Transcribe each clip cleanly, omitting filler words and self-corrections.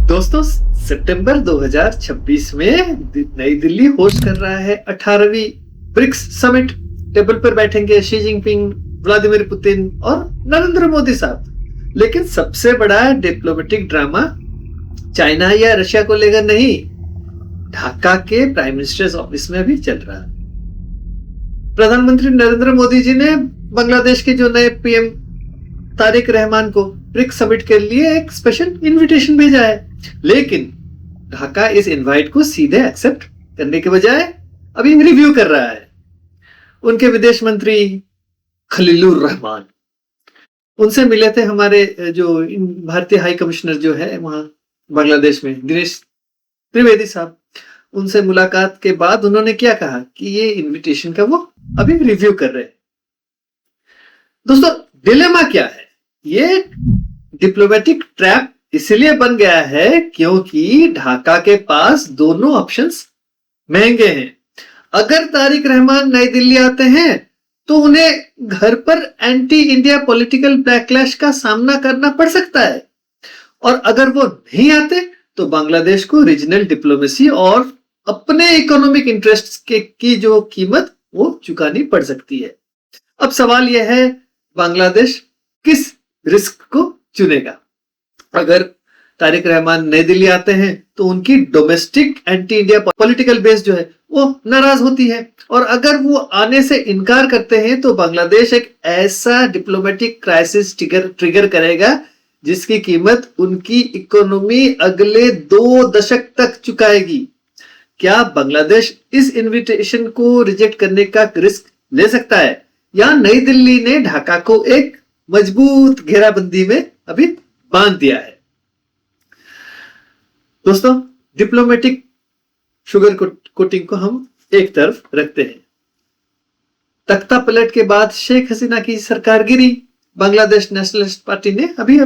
दोस्तों, सितंबर 2026 में नई दिल्ली होस्ट कर रहा है 18वीं ब्रिक्स समिट। टेबल पर बैठेंगे शी जिनपिंग, व्लादिमीर पुतिन और नरेंद्र मोदी साहब। लेकिन सबसे बड़ा डिप्लोमेटिक ड्रामा चाइना या रशिया को लेकर नहीं, ढाका के प्राइम मिनिस्टर्स ऑफिस में भी चल रहा है। प्रधानमंत्री नरेंद्र मोदी जी ने बांग्लादेश के जो नए पीएम तारिक रहमान को ब्रिक्स समिट के लिए एक स्पेशल इनविटेशन भेजा है, लेकिन ढाका इस इनवाइट को सीधे एक्सेप्ट करने के बजाय अभी रिव्यू कर रहा है। उनके विदेश मंत्री खलीलुर रहमान उनसे मिले थे हमारे जो भारतीय हाई कमिश्नर जो है वहां बांग्लादेश में, दिनेश त्रिवेदी साहब। उनसे मुलाकात के बाद उन्होंने क्या कहा कि ये इनविटेशन का वो अभी रिव्यू कर रहे हैं। दोस्तों, डिलेमा क्या है? ये डिप्लोमेटिक ट्रैप इसलिए बन गया है क्योंकि ढाका के पास दोनों ऑप्शंस महंगे हैं। अगर तारिक रहमान नई दिल्ली आते हैं तो उन्हें घर पर एंटी इंडिया पॉलिटिकल बैकलैश का सामना करना पड़ सकता है, और अगर वो नहीं आते तो बांग्लादेश को रीजनल डिप्लोमेसी और अपने इकोनॉमिक इंटरेस्ट की जो कीमत वो चुकानी पड़ सकती है। अब सवाल यह है, बांग्लादेश किस रिस्क को चुनेगा? अगर तारिक रहमान नई दिल्ली आते हैं तो उनकी domestic anti India political base जो है वो नाराज होती है, और अगर वो आने से इनकार करते हैं तो बांग्लादेश एक ऐसा डिप्लोमेटिक क्राइसिस ट्रिगर करेगा जिसकी कीमत उनकी इकोनॉमी अगले 2 दशक तक चुकाएगी। क्या बांग्लादेश इस इनविटेशन को रिजेक्ट करने का रिस्क ले सकता है, या नई दिल्ली ने ढाका को एक मजबूत घेराबंदी में अभी बांध दिया है? दोस्तों, डिप्लोमेटिक शुगर कोटिंग को हम एक तरफ रखते हैं। तख्ता पलट के बाद शेख हसीना की सरकार गिरी, बांग्लादेश नेशनलिस्ट पार्टी ने अभी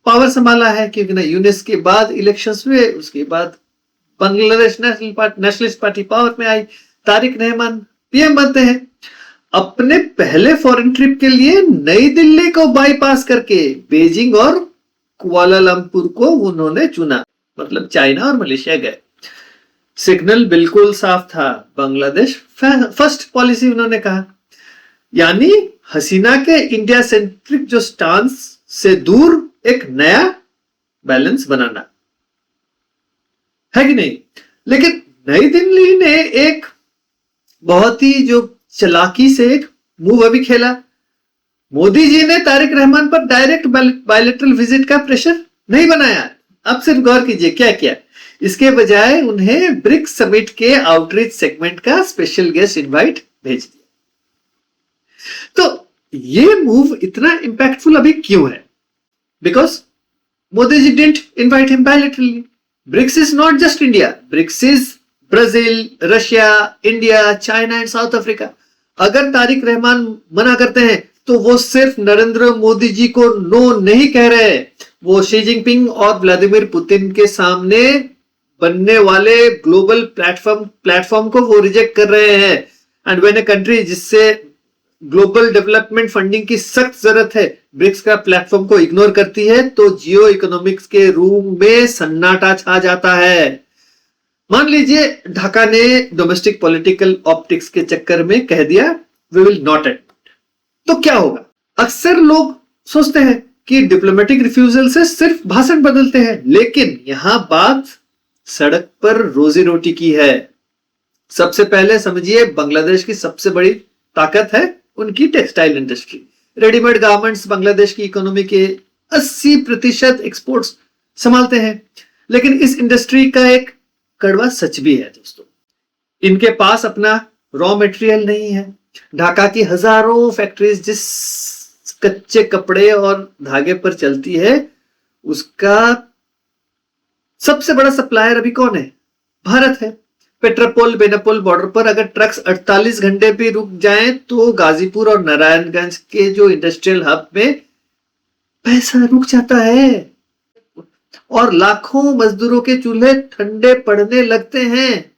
पावर संभाला है, क्योंकि ना यूनिस के बाद इलेक्शंस हुए, उसके बाद बांग्लादेश नेशनलिस्ट पार्टी पावर में आई, तारिक रहमान पीएम बनते हैं। अपने पहले फॉरेन ट्रिप के लिए नई दिल्ली को बाईपास करके बेजिंग और कुआलालंपुर को उन्होंने चुना, मतलब चाइना और मलेशिया गए। सिग्नल बिल्कुल साफ था, बांग्लादेश फर्स्ट पॉलिसी उन्होंने कहा, यानी हसीना के इंडिया सेंट्रिक जो स्टांस से दूर एक नया बैलेंस बनाना है कि नहीं। लेकिन नई दिल्ली ने एक बहुत ही जो चालाकी से एक मूव अभी खेला। मोदी जी ने तारिक रहमान पर डायरेक्ट बायलैटरल विजिट का प्रेशर नहीं बनाया। अब सिर्फ गौर कीजिए क्या किया। इसके बजाय उन्हें ब्रिक्स समिट के आउटरीच सेगमेंट का स्पेशल गेस्ट इनवाइट भेज दिया। तो ये मूव इतना इंपैक्टफुल अभी क्यों है? Because Modi ji didn't invite him bilaterally. BRICS is not just India, BRICS is Brazil, Russia, India, China and South Africa. अगर तारिक रहमान मना करते हैं तो वो सिर्फ नरेंद्र मोदी जी को नो नहीं कह रहे, वो शी जिनपिंग और व्लादिमीर पुतिन के सामने बनने वाले ग्लोबल प्लेटफॉर्म को वो रिजेक्ट कर रहे हैं। एंड व्हेन अ कंट्री जिससे ग्लोबल डेवलपमेंट फंडिंग की सख्त जरूरत है ब्रिक्स का प्लेटफॉर्म को इग्नोर करती है तो जियो इकोनॉमिक्स के रूम में सन्नाटा छा जाता है। मान लीजिए ढाका ने डोमेस्टिक पॉलिटिकल ऑप्टिक्स के चक्कर में कह दिया वी विल नॉट एडमिट, तो क्या होगा? अक्सर लोग सोचते हैं कि डिप्लोमेटिक रिफ्यूजल से सिर्फ भाषण बदलते हैं, लेकिन यहां बात सड़क पर रोजी रोटी की है। सबसे पहले समझिए, बांग्लादेश की सबसे बड़ी ताकत है उनकी textile industry. Readymade garments Bangladesh की इकोनॉमी के 80% एक्सपोर्ट्स संभालते हैं। लेकिन इस इंडस्ट्री का एक कड़वा सच भी है दोस्तों, इनके पास अपना रॉ मटेरियल नहीं है। ढाका की हजारों फैक्ट्रीज जिस कच्चे कपड़े और धागे पर चलती है उसका सबसे बड़ा सप्लायर अभी कौन है? भारत है। पेट्रापोल बेनापोल बॉर्डर पर अगर ट्रक्स 48 घंटे भी रुक जाएं तो गाजीपुर और नारायणगंज के जो इंडस्ट्रियल हब में पैसा रुक जाता है और लाखों मजदूरों के चूल्हे ठंडे पड़ने लगते हैं।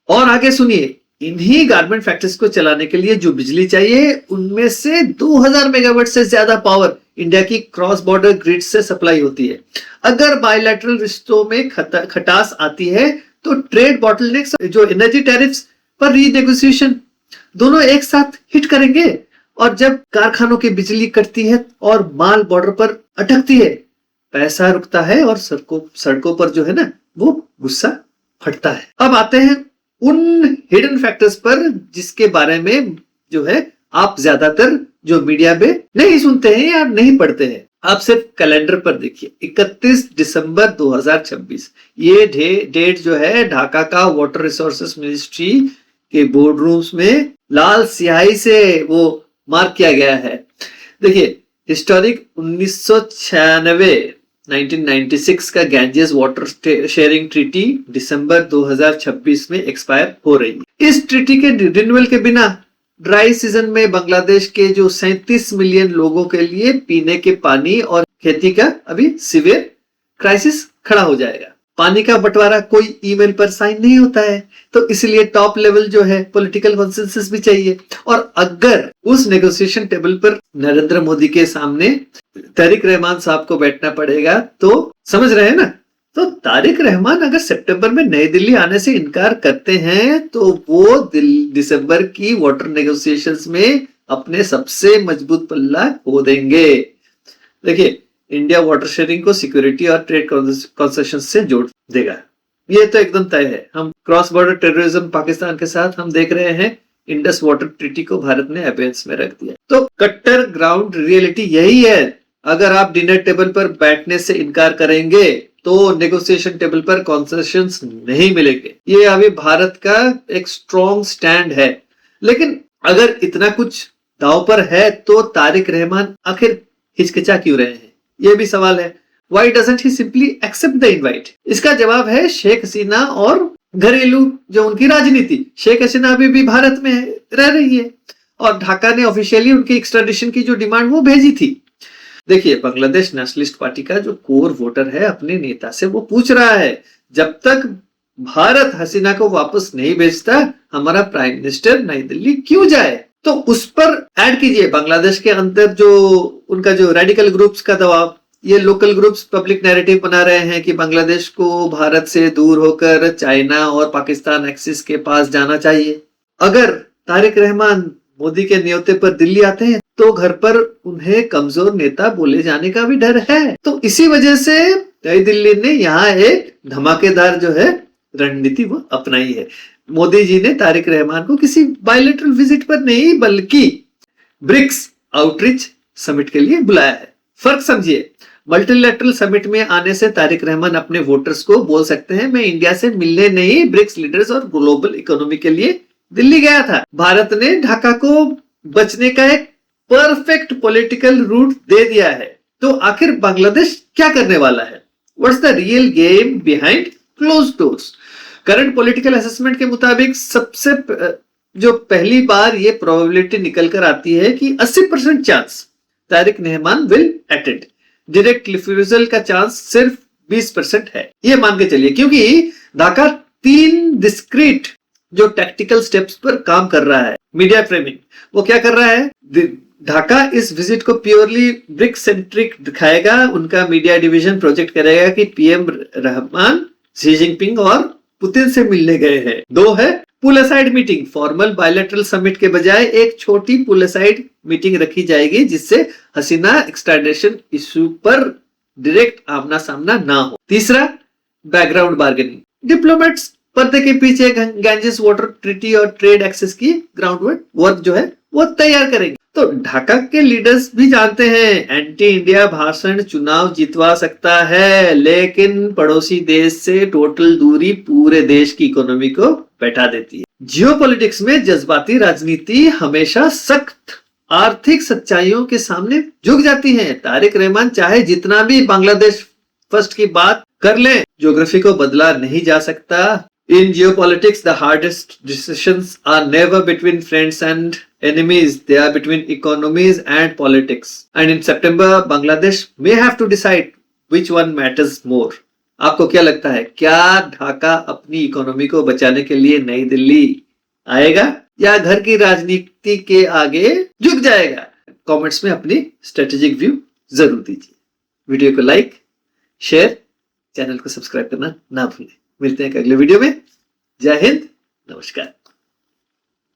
और आगे सुनिए, इन्हीं गारमेंट फैक्ट्रीज को चलाने के लिए जो बिजली चाहिए उनमें से 2000 मेगावाट से ज्यादा पावर इंडिया की क्रॉस बॉर्डर ग्रिड से सप्लाई होती है। अगर बायलैटरल रिश्तों में खटास आती है तो ट्रेड बॉटलनेक्स, जो एनर्जी टैरिफ्स पर रीनेगोशिएशन, दोनों एक साथ हिट करेंगे। और जब कारखानों की बिजली कटती है और माल बॉर्डर पर अटकती है, पैसा रुकता है और सड़कों पर जो है ना वो गुस्सा फटता है। अब आते हैं उन हिडन फैक्टर्स पर जिसके बारे में जो है आप ज्यादातर जो मीडिया में नहीं सुनते हैं या नहीं पढ़ते हैं। आप सिर्फ कैलेंडर पर देखिए, 31 दिसंबर 2026 ये डेट जो है ढाका का वाटर रिसोर्सेस मिनिस्ट्री के बोर्ड रूम्स में लाल स्याही से वो मार्क किया गया है। देखिए, हिस्टोरिक 1996 का गैंजेस वाटर शेयरिंग ट्रीटी दिसंबर 2026 में एक्सपायर हो रही है। इस ट्रीटी के रिन्यूअल के बिना ड्राई सीजन में बांग्लादेश के जो 37 मिलियन लोगों के लिए पीने के पानी और खेती का अभी सीवियर क्राइसिस खड़ा हो जाएगा। पानी का बंटवारा कोई ईमेल पर साइन नहीं होता है, तो इसलिए टॉप लेवल जो है पॉलिटिकल कंसेंसस भी चाहिए। और अगर उस नेगोशिएशन टेबल पर नरेंद्र मोदी के सामने तारिक रहमान साहब को बैठना पड़ेगा, तो समझ रहे हैं ना। तो तारिक रहमान अगर सितंबर में नई दिल्ली आने से इनकार करते हैं तो वो दिसंबर की वाटर नेगोशिएशंस में अपने सबसे मजबूत पल्ला खो देंगे। देखिए, इंडिया वाटर शेयरिंग को सिक्योरिटी और ट्रेड कंसेशन से जोड़ देगा, ये तो एकदम तय है। हम क्रॉस बॉर्डर टेररिज्म पाकिस्तान के साथ हम देख रहे हैं, इंडस वाटर ट्रीटी को भारत ने अबेंस में रख दिया। तो कट्टर ग्राउंड रियलिटी यही है। अगर आप डिनर टेबल पर बैठने से इनकार करेंगे तो नेगोशिएशन टेबल पर कंसेशंस नहीं मिलेंगे। ये अभी भारत का एक स्ट्रॉन्ग स्टैंड है। लेकिन अगर इतना कुछ दांव पर है तो तारिक रहमान आखिर हिचकिचा क्यों रहे हैं, ये भी सवाल है। Why doesn't he simply accept the invite? इसका जवाब है शेख हसीना और घरेलू जो उनकी राजनीति। शेख हसीना अभी भी भारत में रह रही है और ढाका ने ऑफिशियली उनकी एक्स्ट्राडिशन की जो डिमांड वो भेजी थी। देखिए, बांग्लादेश नेशनलिस्ट पार्टी का जो कोर वोटर है अपने नेता से वो पूछ रहा है, जब तक भारत हसीना को वापस नहीं भेजता हमारा प्राइम मिनिस्टर नई दिल्ली क्यों जाए। तो उस पर ऐड कीजिए बांग्लादेश के अंदर जो उनका जो रेडिकल ग्रुप्स का दबाव। ये लोकल ग्रुप्स पब्लिक नैरेटिव बना रहे हैं कि बांग्लादेश को भारत से दूर होकर चाइना और पाकिस्तान एक्सिस के पास जाना चाहिए। अगर तारिक रहमान मोदी के न्योते पर दिल्ली आते हैं तो घर पर उन्हें कमजोर नेता बोले जाने का भी डर है। तो इसी वजह से नई दिल्ली ने यहाँ एक धमाकेदार जो है रणनीति वो अपनाई है। मोदी जी ने तारिक रहमान को किसी बायलैटरल विजिट पर नहीं बल्कि ब्रिक्स आउटरीच समिट के लिए बुलाया है। फर्क समझिए, मल्टीलैटरल समिट में आने से तारिक रहमान अपने वोटर्स को बोल सकते हैं मैं इंडिया से मिलने नहीं, ब्रिक्स लीडर्स और ग्लोबल इकोनॉमी के लिए दिल्ली गया था। भारत ने ढाका को बचने का एक परफेक्ट पॉलिटिकल रूट दे दिया है। तो आखिर बांग्लादेश क्या करने वाला है? What's the real game behind closed doors? Current political assessment के मुताबिक सबसे जो पहली बार ये प्रोबेबिलिटी निकल कर आती है कि 80% chance Tariq Rahman will attend. Direct refusal का चांस सिर्फ 20% है, ये मान के चलिए, क्योंकि ढाका 3 डिस्क्रीट जो टैक्टिकल स्टेप्स पर काम कर रहा है। मीडिया फ्रेमिंग, वो क्या कर रहा है? ढाका इस विजिट को प्योरली ब्रिक्स सेंट्रिक दिखाएगा। उनका मीडिया डिवीजन प्रोजेक्ट करेगा कि पीएम रहमान शी जिनपिंग और पुतिन से मिलने गए हैं। 2 है pull aside meeting. Formal bilateral summit के बजाय एक छोटी पुल असाइड मीटिंग रखी जाएगी जिससे हसीना एक्सट्राडिशन इश्यू पर डायरेक्ट आमना सामना ना हो। तीसरा, बैकग्राउंड बार्गेनिंग। डिप्लोमेट्स पर्दे के पीछे गैंजेस वाटर ट्रीटी और ट्रेड एक्सेस की ग्राउंड वर्क जो है वो तैयार करेंगे। तो ढाका के लीडर्स भी जानते हैं एंटी इंडिया भाषण चुनाव जितवा सकता है, लेकिन पड़ोसी देश से टोटल दूरी पूरे देश की इकोनॉमी को बैठा देती है। जियोपॉलिटिक्स में जज्बाती राजनीति हमेशा सख्त आर्थिक सच्चाइयों के सामने झुक जाती है। तारिक रहमान चाहे जितना भी बांग्लादेश फर्स्ट की बात कर ले, ज्योग्राफी को बदला नहीं जा सकता। In geopolitics, the hardest decisions are never between friends and enemies. They are between economies and politics. And in September, Bangladesh may have to decide which one matters more. आपको क्या लगता है, क्या ढाका अपनी इकोनॉमी को बचाने के लिए नई दिल्ली आएगा या घर की राजनीति के आगे झुक जाएगा? कमेंट्स में अपनी स्ट्रेटेजिक व्यू जरूर दीजिए। वीडियो को लाइक, शेयर, चैनल को सब्सक्राइब करना ना भूलें। मिलते हैं अगले वीडियो में। जय हिंद, नमस्कार।